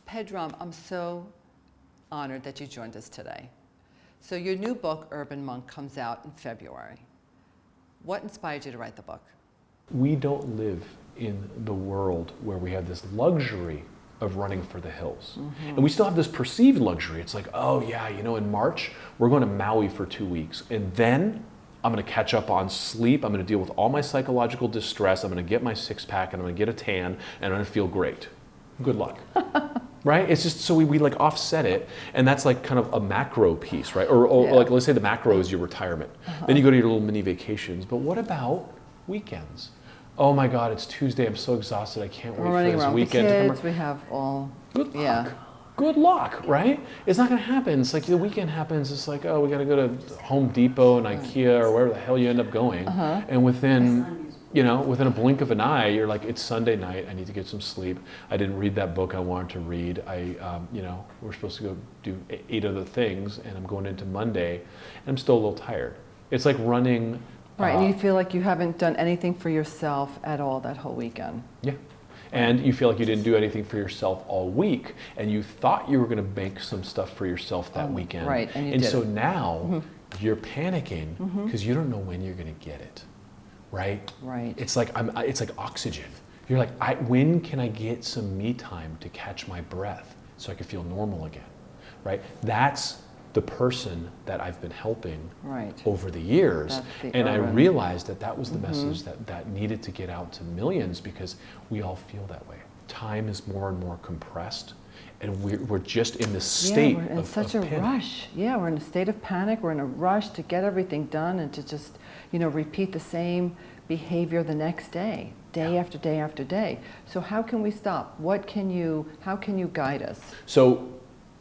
Pedram, I'm so honored that you joined us today. So your new book, Urban Monk, comes out in February. What inspired you to write the book? We don't live in the world where we have this luxury of running for the hills. Mm-hmm. And we still have this perceived luxury. It's like, oh yeah, you know, in March, we're going to Maui for 2 weeks. And then I'm going to catch up on sleep. I'm going to deal with all my psychological distress. I'm going to get my six pack and I'm going to get a tan and I'm going to feel great. Good luck. Right? It's just so we like offset it, and that's like kind of a macro piece, right? Or yeah. Like let's say the macro is your retirement. Then you go to your little mini vacations. But what about weekends? Oh my God, it's Tuesday. I'm so exhausted. I can't wait for this weekend the kids, to come. We have all. Good luck. Yeah. Good luck, right? It's not going to happen. It's like the weekend happens. It's like, oh, we got to go to Home Depot and IKEA or wherever the hell you end up going, and within a blink of an eye, you're like, it's Sunday night. I need to get some sleep. I didn't read that book I wanted to read. We're supposed to go do 8 other things, and I'm going into Monday, and I'm still a little tired. It's like running. Right, and you feel like you haven't done anything for yourself at all that whole weekend. Yeah, and you feel like you didn't do anything for yourself all week, and you thought you were going to make some stuff for yourself that weekend. Right, and you did. And so now you're panicking because you don't know when you're going to get it. Right? Right. It's like it's like oxygen. You're like, when can I get some me time to catch my breath so I can feel normal again? Right? That's the person that I've been helping over the years. And I realized that was the message that needed to get out to millions, because we all feel that way. Time is more and more compressed, and we're just in this state we're in such a rush. Yeah, we're in a state of panic. We're in a rush to get everything done and to just, repeat the same behavior the next day, after day after day. So how can we stop? How can you guide us? So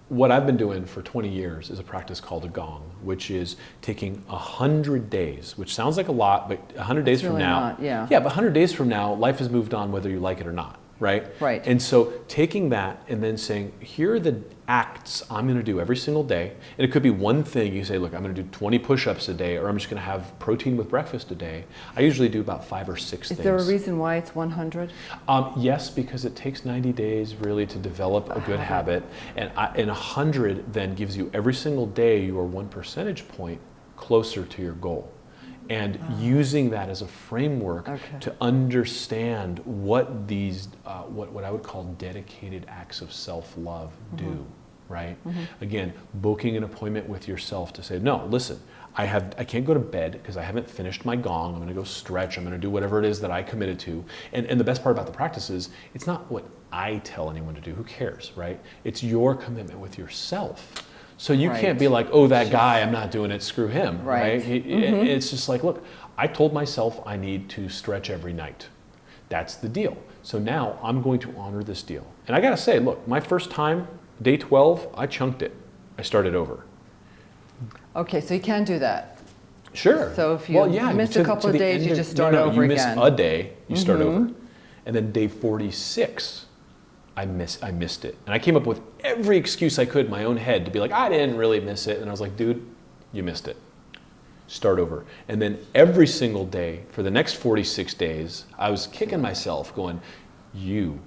what I've been doing for 20 years is a practice called a Gong, which is taking 100 days, which sounds like a lot, but 100 days from now, but 100 days from now, life has moved on whether you like it or not. Right? Right. And so taking that and then saying, here are the acts I'm going to do every single day. And it could be one thing. You say, look, I'm going to do 20 push-ups a day, or I'm just going to have protein with breakfast a day. I usually do about 5 or 6 things. Is there a reason why it's 100? Yes, because it takes 90 days really to develop a good habit. And 100 then gives you every single day you are 1 percentage point closer to your goal. And using that as a framework to understand what these, what I would call dedicated acts of self-love do, right? Again, booking an appointment with yourself to say, no, listen, I can't go to bed because I haven't finished my Gong. I'm going to go stretch. I'm going to do whatever it is that I committed to. And the best part about the practice is it's not what I tell anyone to do. Who cares, right? It's your commitment with yourself. So you can't be like, oh, that guy, I'm not doing it, screw him, right? It's just like, look, I told myself I need to stretch every night. That's the deal. So now I'm going to honor this deal. And I got to say, look, my first time, day 12, I chunked it. I started over. Okay, so you can do that. Sure. So if you miss a couple of days, you just start over again. You miss a day, you start over. And then day 46, I missed it. And I came up with every excuse I could in my own head to be like, I didn't really miss it. And I was like, dude, you missed it. Start over. And then every single day for the next 46 days, I was kicking myself going, you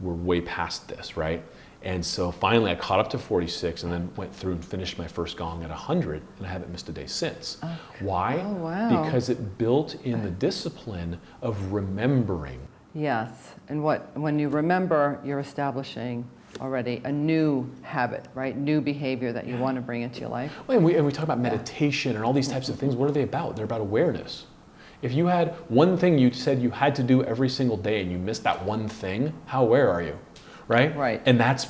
were way past this, right? And so finally I caught up to 46 and then went through and finished my first Gong at 100, and I haven't missed a day since. Okay. Why? Oh, wow. Because it built in the discipline of remembering. Yes, and when you remember, you're establishing already a new habit, right? New behavior that you want to bring into your life. Well, and we talk about meditation and all these types of things. What are they about? They're about awareness. If you had one thing you said you had to do every single day and you missed that one thing, how aware are you? Right? Right. And that's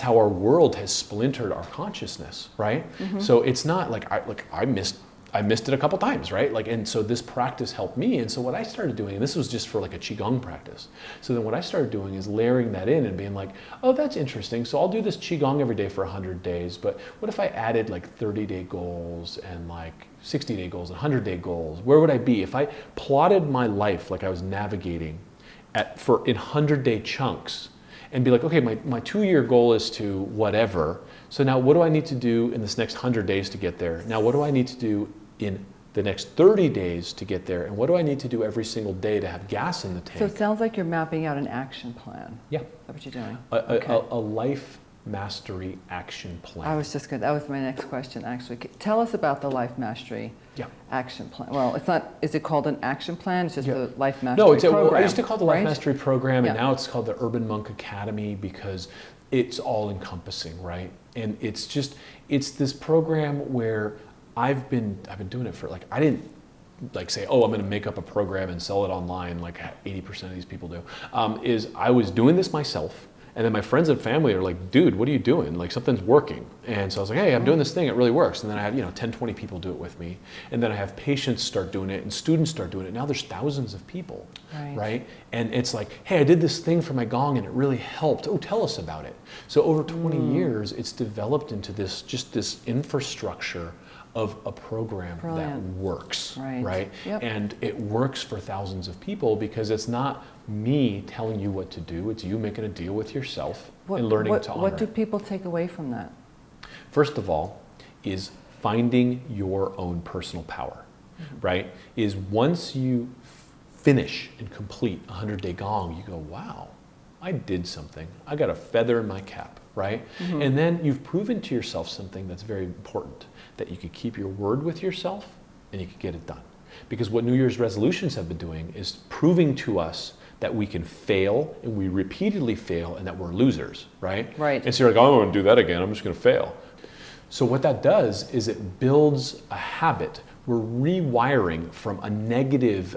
how our world has splintered our consciousness, right? So it's not like I missed it a couple times, right? And so this practice helped me. And so what I started doing, and this was just for like a Qigong practice. So then what I started doing is layering that in and being like, oh, that's interesting. So I'll do this Qigong every day for 100 days. But what if I added like 30-day goals and like 60-day goals and 100-day goals? Where would I be if I plotted my life like I was navigating in 100-day chunks? And be like, okay, my 2-year goal is to whatever. So now what do I need to do in this next 100 days to get there? Now what do I need to do in the next 30 days to get there, and what do I need to do every single day to have gas in the tank? So it sounds like you're mapping out an action plan. Yeah. Is that what you're doing? A life mastery action plan. I was just good. That was my next question, actually. Tell us about the life mastery action plan. Well, it's not. Is it called an action plan? It's just the life mastery program. No, I used to call it the life right? mastery program, and now it's called the Urban Monk Academy because it's all encompassing, right? And it's this program where I've been doing it for I didn't say, oh, I'm going to make up a program and sell it online like 80% of these people do. I was doing this myself. And then my friends and family are like, dude, what are you doing? Like, something's working. And so I was like, hey, I'm doing this thing. It really works. And then I have, 10, 20 people do it with me. And then I have patients start doing it and students start doing it. Now there's thousands of people, right? And it's like, hey, I did this thing for my Gong and it really helped. Oh, tell us about it. So over 20 years, it's developed into this infrastructure of a program that works, right? Yep. And it works for thousands of people because it's not me telling you what to do, it's you making a deal with yourself and learning to honor What do it. people take away from that? First of all, is finding your own personal power, right? Is once you finish and complete a 100-day Gong, you go, wow, I did something. I got a feather in my cap, right? And then you've proven to yourself something that's very important, that you could keep your word with yourself and you could get it done. Because what New Year's resolutions have been doing is proving to us that we can fail and we repeatedly fail and that we're losers, right? Right. And so you're like, oh, I'm going to do that again. I'm just going to fail. So what that does is it builds a habit. We're rewiring from a negative,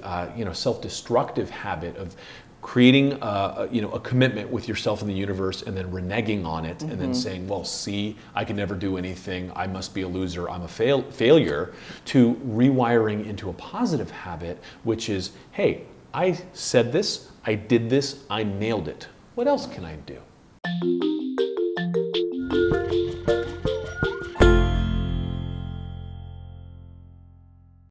self-destructive habit of creating a commitment with yourself and the universe and then reneging on it and then saying, well, see, I can never do anything. I must be a loser. I'm a failure, to rewiring into a positive habit, which is, hey, I said this, I did this, I nailed it. What else can I do?